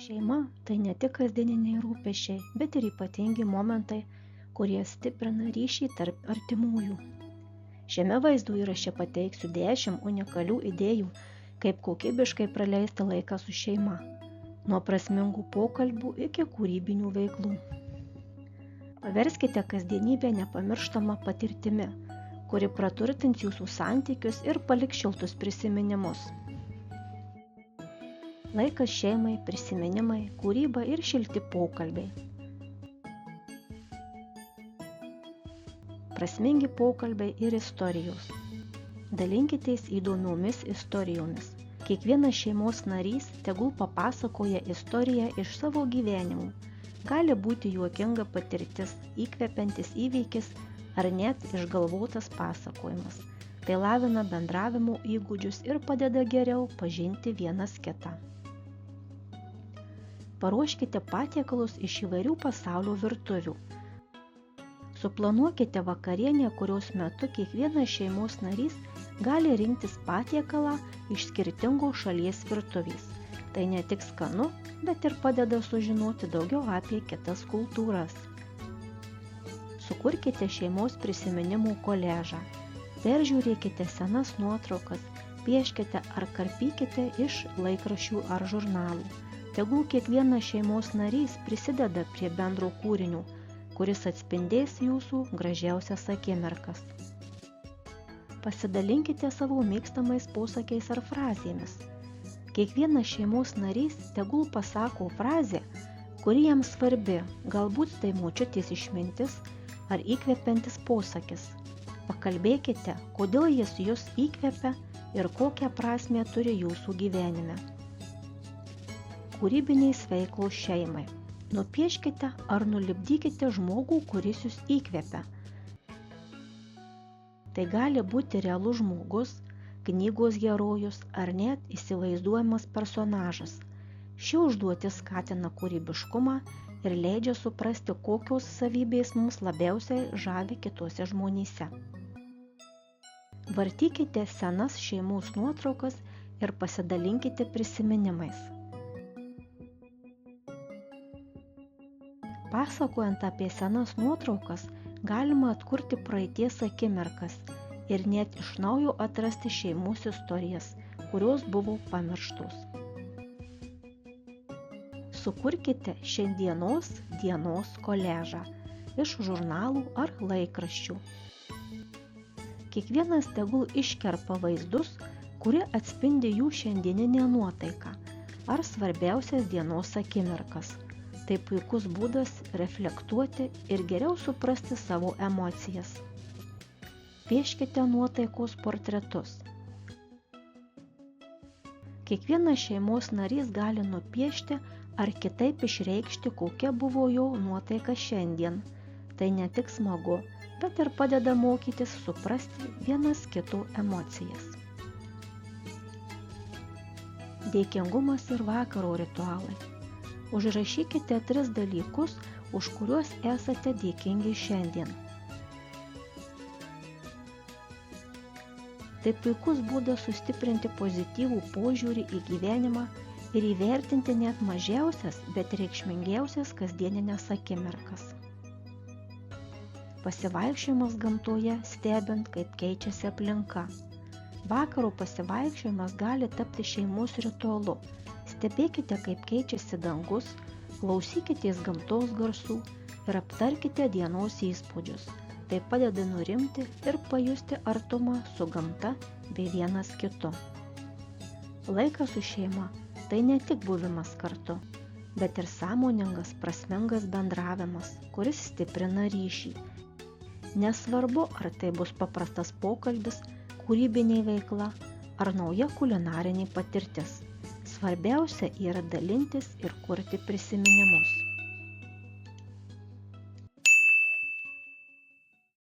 Šeima tai ne tik kasdieniniai rūpesčiai, bet ir ypatingi momentai, kurie stiprina ryšį tarp artimųjų. Šiame vaizdo įraše pateiksiu 10 unikalių idėjų, kaip kokybiškai praleisti laiką su šeima, nuo prasmingų pokalbių iki kūrybinių veiklų. Paverskite kasdienybę nepamirštama patirtimi, kuri praturtins jūsų santykius ir paliks šiltus prisiminimus. Laikas šeimai, prisiminimai, kūryba ir šilti pokalbiai. Prasmingi pokalbiai ir istorijos. Dalinkitės įdomiomis istorijomis. Kiekvienas šeimos narys tegul papasakoja istoriją iš savo gyvenimų. Gali būti juokinga patirtis, įkvepiantis įvykis ar net išgalvotas pasakojimas. Tai lavina bendravimo įgūdžius ir padeda geriau pažinti vienas kitą. Paruoškite patiekalus iš įvairių pasaulio virtuvių. Suplanuokite vakarienę, kurios metu kiekvienas šeimos narys gali rinktis patiekalą iš skirtingos šalies virtuvės. Tai ne tik skanu, bet ir padeda sužinoti daugiau apie kitas kultūras. Sukurkite šeimos prisiminimų koležą. Peržiūrėkite senas nuotraukas, pieškite ar karpykite iš laikraščių ar žurnalų. Tegul kiekvienas šeimos narys prisideda prie bendro kūrinio, kuris atspindės jūsų gražiausias akimirkas. Pasidalinkite savo mėgstamais posakiais ar frazėmis. Kiekvienas šeimos narys tegul pasako frazę, kuri jam svarbi, galbūt tai močiutės išmintis ar įkvepiantis posakis. Pakalbėkite, kodėl jis jus įkvepia ir kokią prasmę turi jūsų gyvenime. Kūrybinės veiklos šeimai. Nupieškite ar nulipdykite žmogų, kuris jūs įkvepia. Tai gali būti realus žmogus, knygos herojus ar net įsivaizduojamas personažas. Ši užduotis skatina kūrybiškumą ir leidžia suprasti, kokios savybės mums labiausiai žavi kitose žmonėse. Vartykite senas šeimos nuotraukas ir pasidalinkite prisiminimais. Pasakojant apie senas nuotraukas, galima atkurti praeities akimirkas ir net iš naujo atrasti šeimos istorijas, kurios buvo pamirštos. Sukurkite šiandienos dienos koležą iš žurnalų ar laikraščių. Kiekvienas tegul iškerpa vaizdus, kurie atspindi jų šiandieninę nuotaiką ar svarbiausias dienos akimirkas. Tai puikus būdas reflektuoti ir geriau suprasti savo emocijas. Pieškite nuotaikos portretus. Kiekvienas šeimos narys gali nupiešti ar kitaip išreikšti, kokia buvo jo nuotaika šiandien. Tai ne tik smagu, bet ir padeda mokytis suprasti vienas kito emocijas. Dėkingumas ir vakaro ritualai. Užrašykite 3 dalykus, už kuriuos esate dėkingi šiandien. Tai puikus būdas sustiprinti pozityvų požiūrį į gyvenimą ir įvertinti net mažiausias, bet reikšmingiausias kasdieninės akimirkas. Pasivaikščiojimas gamtoje, stebint, kaip keičiasi aplinka. Vakaro pasivaikščiojimas gali tapti šeimos ritualu. Stebėkite, kaip keičiasi dangus, klausykitės gamtos garsų ir aptarkite dienos įspūdžius. Tai padeda nurimti ir pajusti artumą su gamta bei vienas kitu. Laikas su šeima – tai ne tik buvimas kartu, bet ir sąmoningas, prasmingas bendravimas, kuris stiprina ryšį. Nesvarbu, ar tai bus paprastas pokalbis, kūrybinė veikla ar nauja kulinarinė patirtis. Svarbiausia yra dalintis ir kurti prisiminimus.